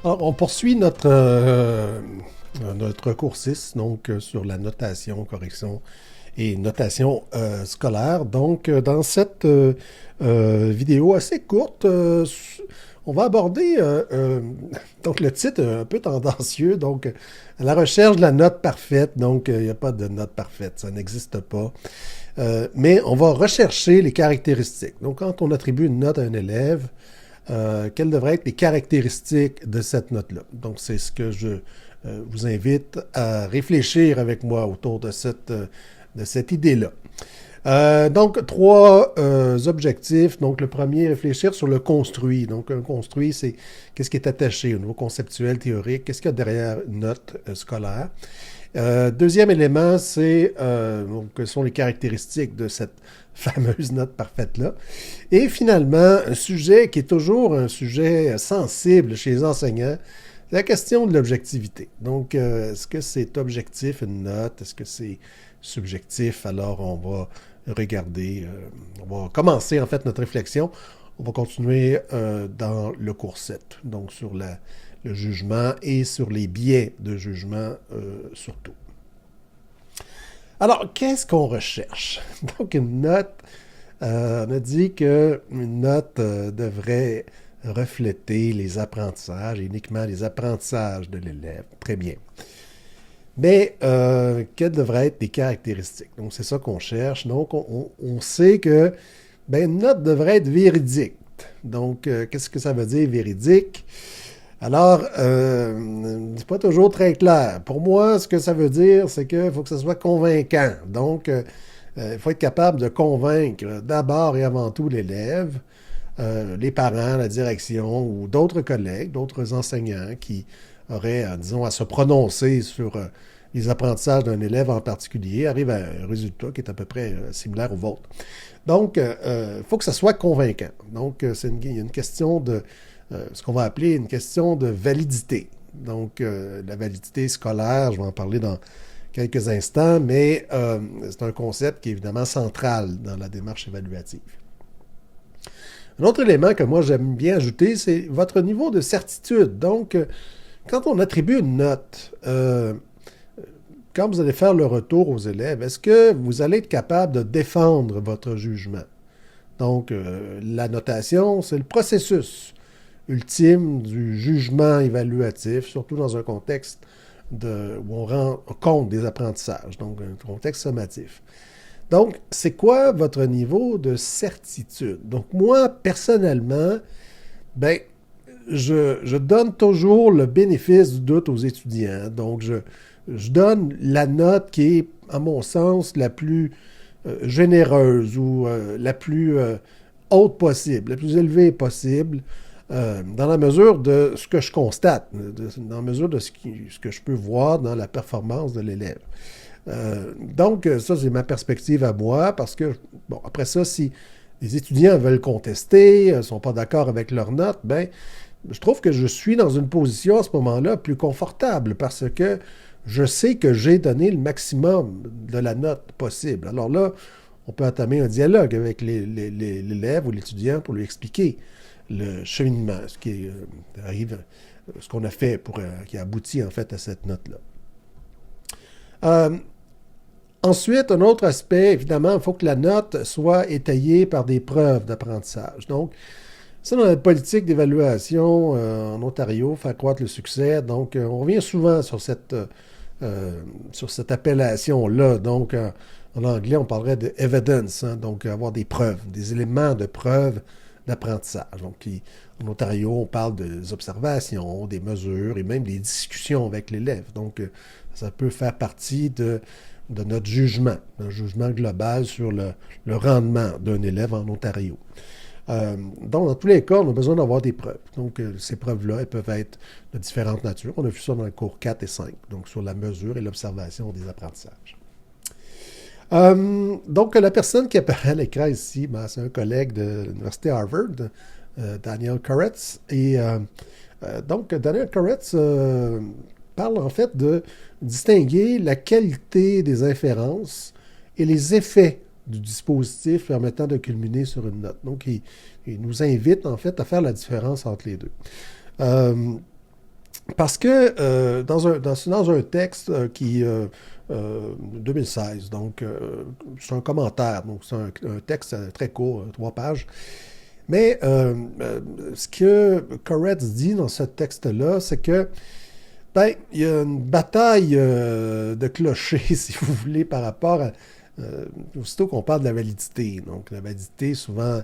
Alors, on poursuit notre cours 6, donc sur la notation, correction et notation scolaire. Donc, dans cette vidéo assez courte, on va aborder donc le titre un peu tendancieux, donc à la recherche de la note parfaite. Donc, il n'y a pas de note parfaite, ça n'existe pas. Mais on va rechercher les caractéristiques. Donc, quand on attribue une note à un élève, quelles devraient être les caractéristiques de cette note-là. Donc, c'est ce que je vous invite à réfléchir avec moi autour de cette idée-là. Donc, trois objectifs. Donc, le premier, réfléchir sur le construit. Donc, un construit, c'est qu'est-ce qui est attaché au niveau conceptuel, théorique, qu'est-ce qu'il y a derrière une note scolaire. Deuxième élément, c'est quelles sont les caractéristiques de cette fameuse note parfaite-là. Et finalement, un sujet qui est toujours un sujet sensible chez les enseignants, c'est la question de l'objectivité. Donc, est-ce que c'est objectif une note? Est-ce que c'est subjectif? Alors, on va regarder, on va commencer en fait notre réflexion. On va continuer dans le cours 7, donc sur le jugement et sur les biais de jugement surtout. Alors, qu'est-ce qu'on recherche? Donc, une note, on a dit qu'une note devrait refléter les apprentissages, uniquement les apprentissages de l'élève. Très bien. Mais quelles devraient être les caractéristiques? Donc, c'est ça qu'on cherche. Donc, on sait que une note devrait être véridique. Donc, qu'est-ce que ça veut dire, véridique? Alors, c'est pas toujours très clair. Pour moi, ce que ça veut dire, c'est qu'il faut que ça soit convaincant. Donc, il faut être capable de convaincre d'abord et avant tout l'élève, les parents, la direction ou d'autres collègues, d'autres enseignants qui auraient, disons, à se prononcer sur les apprentissages d'un élève en particulier, arrivent à un résultat qui est à peu près similaire au vôtre. Donc, il faut que ça soit convaincant. Donc, il y a une question de ce qu'on va appeler une question de validité. Donc, la validité scolaire, je vais en parler dans quelques instants, mais c'est un concept qui est évidemment central dans la démarche évaluative. Un autre élément que moi j'aime bien ajouter, c'est votre niveau de certitude. Donc, quand on attribue une note, quand vous allez faire le retour aux élèves, est-ce que vous allez être capable de défendre votre jugement? Donc, la notation, c'est le processus ultime du jugement évaluatif, surtout dans un contexte où on rend compte des apprentissages, donc un contexte sommatif. Donc, c'est quoi votre niveau de certitude? Donc, moi, personnellement, je donne toujours le bénéfice du doute aux étudiants. Donc, je donne la note qui est, à mon sens, la plus généreuse ou la plus haute possible, la plus élevée possible, dans la mesure de ce que je constate, dans la mesure de ce que je peux voir dans la performance de l'élève. Donc, ça, c'est ma perspective à moi, parce que, bon, après ça, si les étudiants veulent contester, ne sont pas d'accord avec leurs notes, je trouve que je suis dans une position à ce moment-là plus confortable, parce que je sais que j'ai donné le maximum de la note possible. Alors là, on peut entamer un dialogue avec l'élève ou l'étudiant pour lui expliquer le cheminement, ce qu'on a fait qui aboutit en fait à cette note-là. Ensuite, un autre aspect, évidemment, il faut que la note soit étayée par des preuves d'apprentissage. Donc, ça, dans la politique d'évaluation en Ontario, faire croître le succès. Donc, on revient souvent sur cette appellation-là. Donc, en anglais, on parlerait de evidence, hein, donc avoir des preuves, des éléments de preuve d'apprentissage. Donc, en Ontario, on parle des observations, des mesures et même des discussions avec l'élève. Donc, ça peut faire partie de notre jugement, un jugement global sur le rendement d'un élève en Ontario. Donc, dans tous les cas, on a besoin d'avoir des preuves. Donc, ces preuves-là, elles peuvent être de différentes natures. On a vu ça dans les cours 4 et 5, donc sur la mesure et l'observation des apprentissages. Donc, la personne qui apparaît à l'écran ici, c'est un collègue de l'Université Harvard, Daniel Koretz. Et donc, Daniel Koretz parle en fait de distinguer la qualité des inférences et les effets du dispositif permettant de culminer sur une note. Donc, il nous invite en fait à faire la différence entre les deux. Parce que dans un texte 2016, donc c'est un commentaire, donc c'est un texte très court, 3 pages. Mais ce que Koretz dit dans ce texte-là, c'est que ben, il y a une bataille de clochers, si vous voulez, par rapport à aussitôt qu'on parle de la validité. Donc la validité, souvent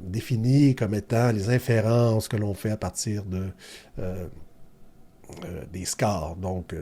définie comme étant les inférences que l'on fait à partir euh, des scores, donc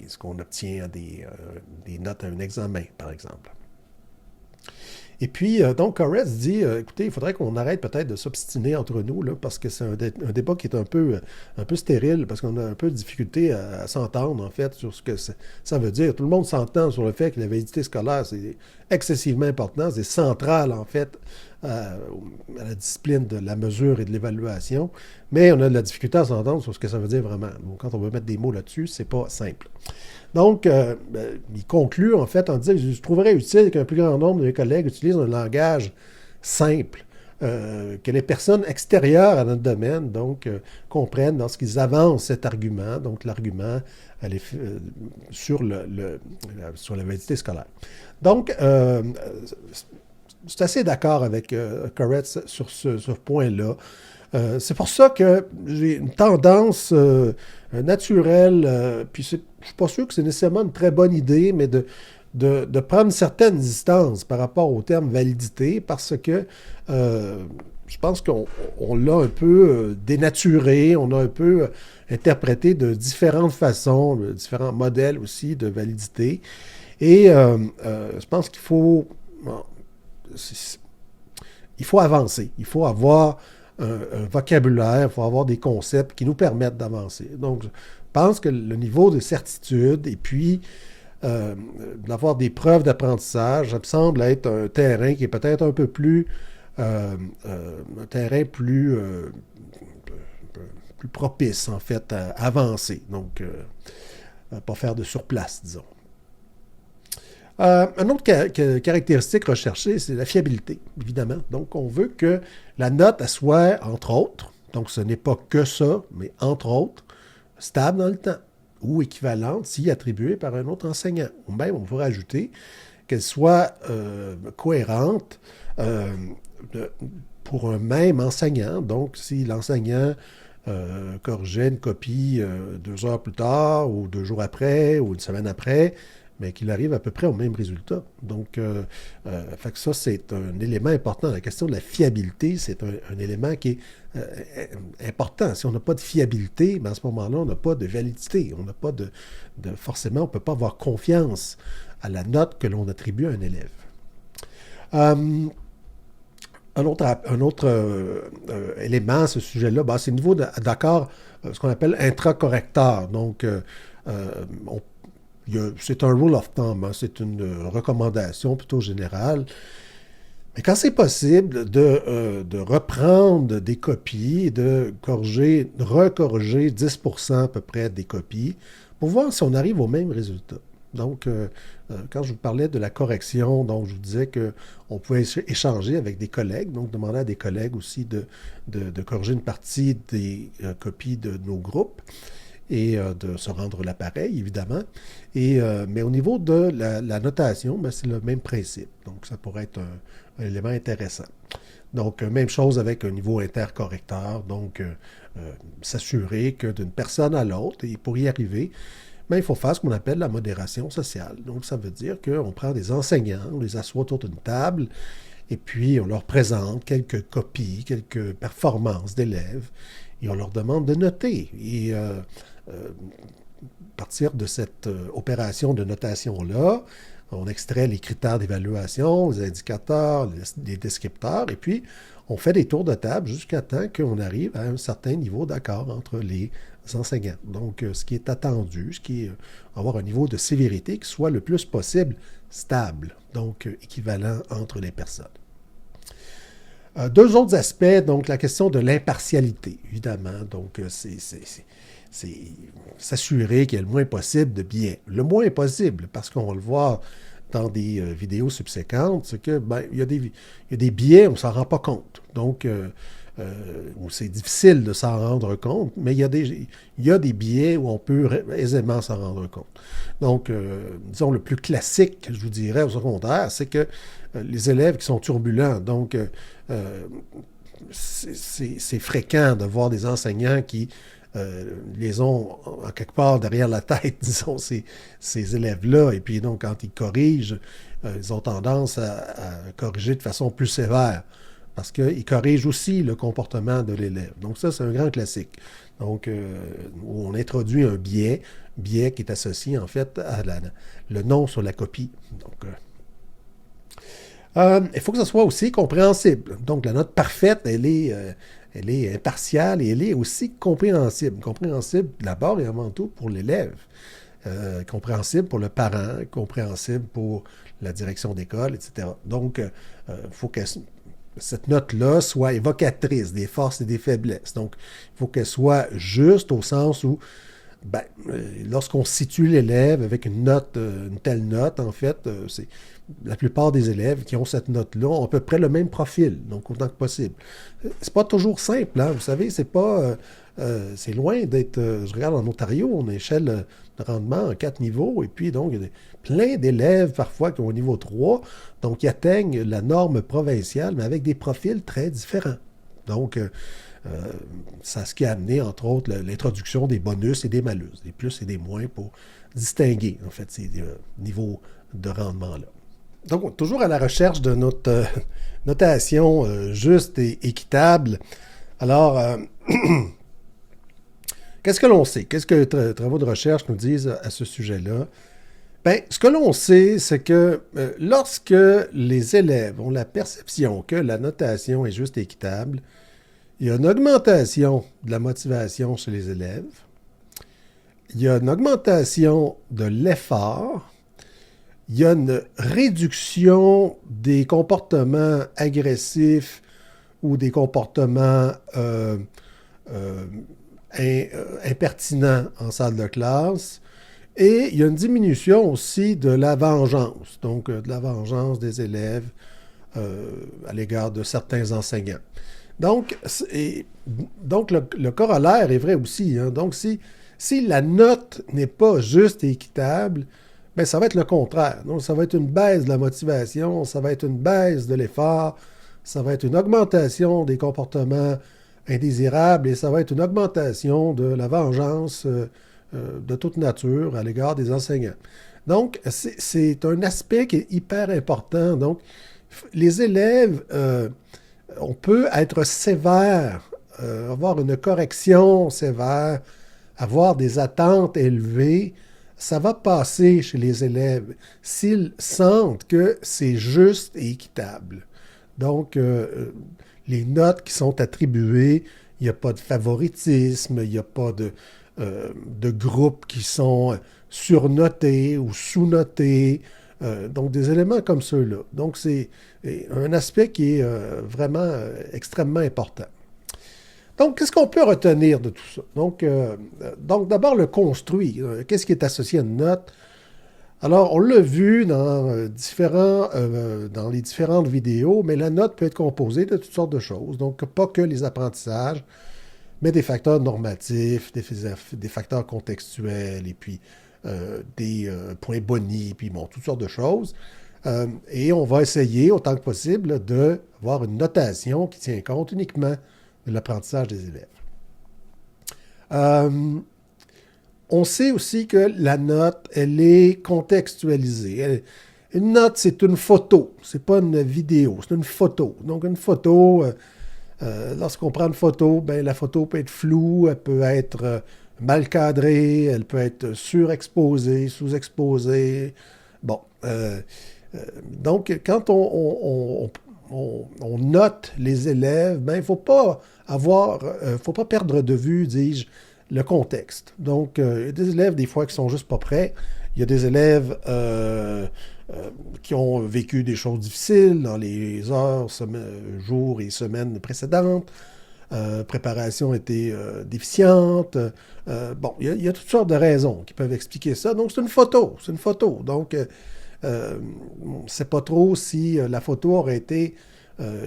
ce qu'on obtient des notes à un examen, par exemple. Et puis, donc, Koretz dit, écoutez, il faudrait qu'on arrête peut-être de s'obstiner entre nous, là, parce que c'est un débat qui est un peu stérile, parce qu'on a un peu de difficulté à s'entendre, en fait, sur ce que ça veut dire. Tout le monde s'entend sur le fait que la validité scolaire, c'est excessivement important, c'est central, en fait, à la discipline de la mesure et de l'évaluation, mais on a de la difficulté à s'entendre sur ce que ça veut dire vraiment. Donc, quand on veut mettre des mots là-dessus, c'est pas simple. Donc, il conclut en fait en disant je trouverais utile qu'un plus grand nombre de mes collègues utilisent un langage simple, que les personnes extérieures à notre domaine donc comprennent lorsqu'ils avancent cet argument, donc l'argument sur, sur la validité scolaire. Donc, je suis assez d'accord avec Koretz sur ce point-là. C'est pour ça que j'ai une tendance naturelle, puis je ne suis pas sûr que c'est nécessairement une très bonne idée, mais de prendre une certaine distance par rapport au terme validité, parce que je pense qu'on l'a un peu dénaturé, on a un peu interprété de différentes façons, de différents modèles aussi de validité. Et je pense qu'il faut, bon, il faut avancer, il faut avoir un vocabulaire, il faut avoir des concepts qui nous permettent d'avancer. Donc, je pense que le niveau de certitude et puis d'avoir des preuves d'apprentissage, ça me semble être un terrain qui est peut-être un peu plus un terrain plus propice, en fait, à avancer. Donc, pas faire de surplace, disons. Une autre caractéristique recherchée, c'est la fiabilité, évidemment. Donc, on veut que la note elle soit, entre autres, donc ce n'est pas que ça, mais entre autres, stable dans le temps ou équivalente si attribuée par un autre enseignant. Ou même, on pourrait ajouter qu'elle soit cohérente pour un même enseignant. Donc, si l'enseignant corrigeait une copie 2 heures plus tard ou 2 jours après ou une semaine après, mais qu'il arrive à peu près au même résultat. Donc, fait que ça, c'est un élément important. La question de la fiabilité, c'est un élément qui est important. Si on n'a pas de fiabilité, ben à ce moment-là, on n'a pas de validité. On n'a pas forcément, on ne peut pas avoir confiance à la note que l'on attribue à un élève. Un autre élément à ce sujet-là, ben, c'est le niveau d'accord, ce qu'on appelle intracorrecteur. Donc, c'est un rule of thumb, hein, c'est une recommandation plutôt générale. Mais quand c'est possible de reprendre des copies et de recorriger 10% à peu près des copies pour voir si on arrive au même résultat. Donc, quand je vous parlais de la correction, donc je vous disais qu'on pouvait échanger avec des collègues, donc demander à des collègues aussi de corriger une partie des copies de nos groupes et de se rendre l'appareil, évidemment. Mais au niveau de la notation, ben, c'est le même principe. Donc, ça pourrait être un élément intéressant. Donc, même chose avec un niveau intercorrecteur. Donc, s'assurer que d'une personne à l'autre, et pour y arriver, ben, il faut faire ce qu'on appelle la modération sociale. Donc, ça veut dire qu'on prend des enseignants, on les assoit autour d'une table, et puis on leur présente quelques copies, quelques performances d'élèves, et on leur demande de noter. Et à partir de cette opération de notation-là, on extrait les critères d'évaluation, les indicateurs, les descripteurs, et puis on fait des tours de table jusqu'à temps qu'on arrive à un certain niveau d'accord entre les enseignants. Donc, ce qui est attendu, ce qui est avoir un niveau de sévérité qui soit le plus possible stable, donc équivalent entre les personnes. Deux autres aspects, donc la question de l'impartialité, évidemment. Donc, c'est s'assurer qu'il y ait le moins possible de biais. Le moins possible, parce qu'on va le voir dans des vidéos subséquentes, c'est que il y a des biais, on ne s'en rend pas compte. Donc, où c'est difficile de s'en rendre compte, mais il y a des biais où on peut aisément s'en rendre compte. Donc, disons, le plus classique, je vous dirais, au secondaire, c'est que les élèves qui sont turbulents, donc c'est fréquent de voir des enseignants qui les ont en quelque part derrière la tête, disons, ces élèves-là, et puis donc quand ils corrigent, ils ont tendance à corriger de façon plus sévère, parce qu'ils corrigent aussi le comportement de l'élève. Donc ça, c'est un grand classique. Donc, où on introduit un biais qui est associé en fait à le nom sur la copie. Donc, il faut que ce soit aussi compréhensible. Donc, la note parfaite, elle est impartiale et elle est aussi compréhensible. Compréhensible d'abord et avant tout pour l'élève. Compréhensible pour le parent, compréhensible pour la direction d'école, etc. Donc, il faut que cette note-là soit évocatrice des forces et des faiblesses. Donc, il faut qu'elle soit juste au sens où, lorsqu'on situe l'élève avec une telle note, en fait, c'est la plupart des élèves qui ont cette note-là ont à peu près le même profil, donc autant que possible. C'est pas toujours simple, hein, vous savez, c'est pas... c'est loin d'être... je regarde en Ontario, on a une échelle de rendement en 4 niveaux, et puis donc, il y a plein d'élèves parfois qui ont au niveau 3, donc qui atteignent la norme provinciale, mais avec des profils très différents. Donc, ça ce qui a amené, entre autres, l'introduction des bonus et des malus, des plus et des moins pour distinguer, en fait, ces niveaux de rendement-là. Donc, toujours à la recherche de notre notation juste et équitable. Alors, qu'est-ce que l'on sait? Qu'est-ce que les travaux de recherche nous disent à ce sujet-là? Bien, ce que l'on sait, c'est que lorsque les élèves ont la perception que la notation est juste et équitable, il y a une augmentation de la motivation chez les élèves, il y a une augmentation de l'effort, il y a une réduction des comportements agressifs ou des comportements impertinents en salle de classe. Et il y a une diminution aussi de la vengeance, donc de la vengeance des élèves à l'égard de certains enseignants. Donc, le corollaire est vrai aussi. Hein. Donc, si la note n'est pas juste et équitable, bien, ça va être le contraire. Donc, ça va être une baisse de la motivation, ça va être une baisse de l'effort, ça va être une augmentation des comportements indésirables et ça va être une augmentation de la vengeance de toute nature à l'égard des enseignants. Donc, c'est un aspect qui est hyper important. Donc, les élèves, on peut être sévère, avoir une correction sévère, avoir des attentes élevées, ça va passer chez les élèves s'ils sentent que c'est juste et équitable. Donc, les notes qui sont attribuées, il n'y a pas de favoritisme, il n'y a pas de groupes qui sont surnotés ou sous-notés. Donc, des éléments comme ceux-là. Donc, c'est un aspect qui est vraiment extrêmement important. Donc, qu'est-ce qu'on peut retenir de tout ça? Donc d'abord, le construit. Qu'est-ce qui est associé à une note? Alors, on l'a vu dans les différentes vidéos, mais la note peut être composée de toutes sortes de choses. Donc, pas que les apprentissages, mais des facteurs normatifs, des facteurs contextuels, et puis des points boni, puis bon, toutes sortes de choses. Et on va essayer, autant que possible, d'avoir une notation qui tient compte uniquement de l'apprentissage des élèves. On sait aussi que la note, elle est contextualisée. Une note, c'est une photo, c'est pas une vidéo, c'est une photo. Donc une photo, lorsqu'on prend une photo, ben, la photo peut être floue, elle peut être mal cadrée, elle peut être surexposée, sous-exposée. Bon, donc quand on note les élèves, ben, il ne faut pas perdre de vue, dis-je, le contexte. Donc, il y a des élèves, des fois, qui sont juste pas prêts. Il y a des élèves qui ont vécu des choses difficiles dans les heures, jours et semaines précédentes. Préparation était déficiente. Bon, il y a toutes sortes de raisons qui peuvent expliquer ça. Donc, c'est une photo. Donc, on ne sait pas trop si la photo aurait été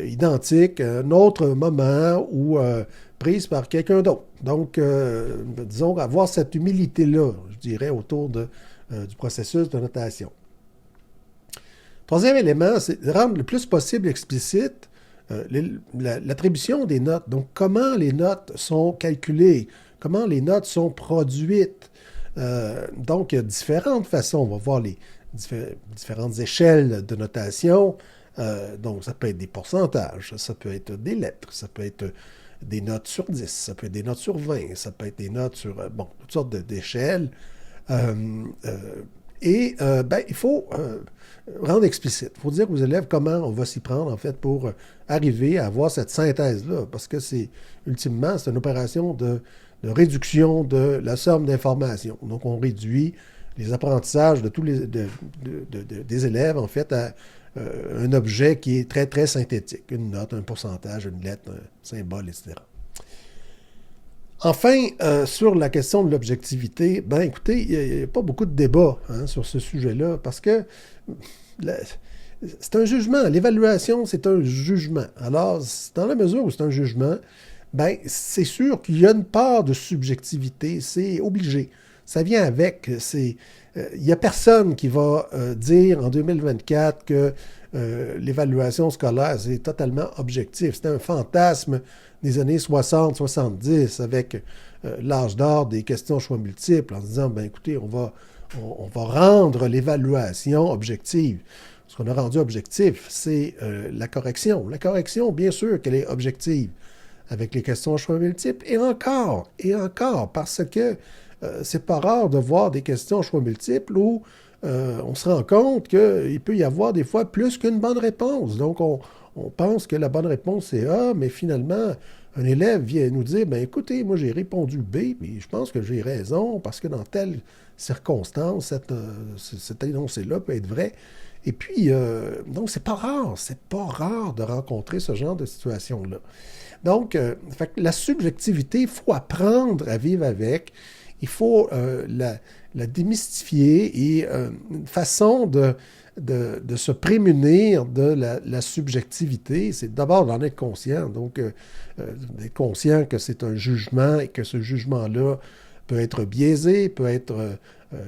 identique à un autre moment ou prise par quelqu'un d'autre. Donc, disons, avoir cette humilité-là, je dirais, autour du processus de notation. Troisième élément, c'est de rendre le plus possible explicite l'attribution des notes. Donc, comment les notes sont calculées, comment les notes sont produites. Donc, il y a différentes façons. On va voir les différentes échelles de notation. Donc, ça peut être des pourcentages, ça peut être des lettres, ça peut être des notes sur 10, ça peut être des notes sur 20, ça peut être des notes sur, bon, toutes sortes d'échelles. Il faut rendre explicite. Il faut dire aux élèves comment on va s'y prendre, en fait, pour arriver à avoir cette synthèse-là, parce que ultimement, c'est une opération de réduction de la somme d'informations. Donc, on réduit les apprentissages de tous des élèves, en fait, à un objet qui est très, très synthétique. Une note, un pourcentage, une lettre, un symbole, etc. Enfin, sur la question de l'objectivité, ben écoutez, il n'y a pas beaucoup de débat sur ce sujet-là, parce que c'est un jugement. L'évaluation, c'est un jugement. Alors, dans la mesure où c'est un jugement, ben c'est sûr qu'il y a une part de subjectivité, c'est obligé. Ça vient avec. Il n'y a personne qui va dire en 2024 que l'évaluation scolaire, c'est totalement objectif. C'est un fantasme des années 60-70 avec l'âge d'or des questions choix multiples en se disant, ben écoutez, on va rendre l'évaluation objective. Ce qu'on a rendu objectif, c'est la correction. La correction, bien sûr qu'elle est objective avec les questions choix multiples. Et encore, parce que c'est pas rare de voir des questions choix multiples où on se rend compte qu'il peut y avoir des fois plus qu'une bonne réponse. Donc, on pense que la bonne réponse c'est A, mais finalement, un élève vient nous dire, ben écoutez, moi j'ai répondu B, mais je pense que j'ai raison, parce que dans telle circonstance, cet énoncé-là peut être vrai. Et puis, donc, c'est pas rare de rencontrer ce genre de situation-là. Donc, la subjectivité, il faut apprendre à vivre avec. Il faut la démystifier et une façon de se prémunir de la subjectivité, c'est d'abord d'en être conscient. Donc, d'être conscient que c'est un jugement et que ce jugement-là peut être biaisé,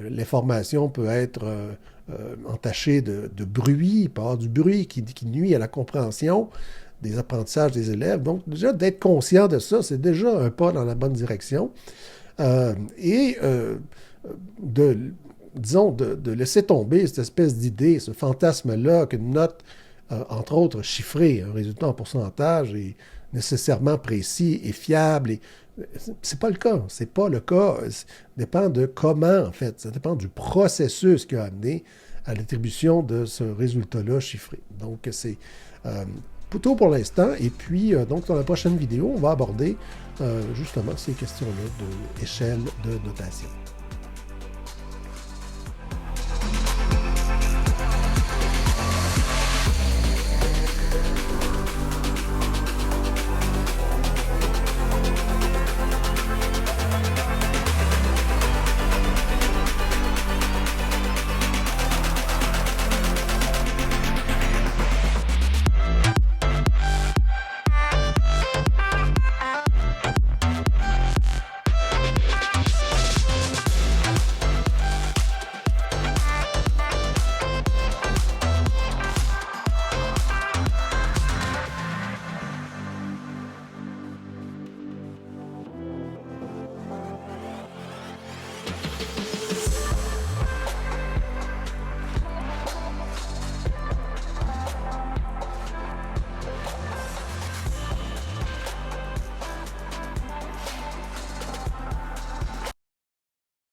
l'information peut être entachée de bruit, il peut y avoir du bruit qui nuit à la compréhension des apprentissages des élèves. Donc, déjà, d'être conscient de ça, c'est déjà un pas dans la bonne direction. Disons, de laisser tomber cette espèce d'idée, ce fantasme-là, qu'une note, entre autres chiffrée, un résultat en pourcentage, est nécessairement précis et fiable. C'est pas le cas. C'est pas le cas. Ça dépend de comment, en fait. Ça dépend du processus qui a amené à l'attribution de ce résultat-là chiffré. Donc, c'est tout pour l'instant. Et puis, donc, dans la prochaine vidéo, on va aborder justement ces questions-là d'échelle de notation.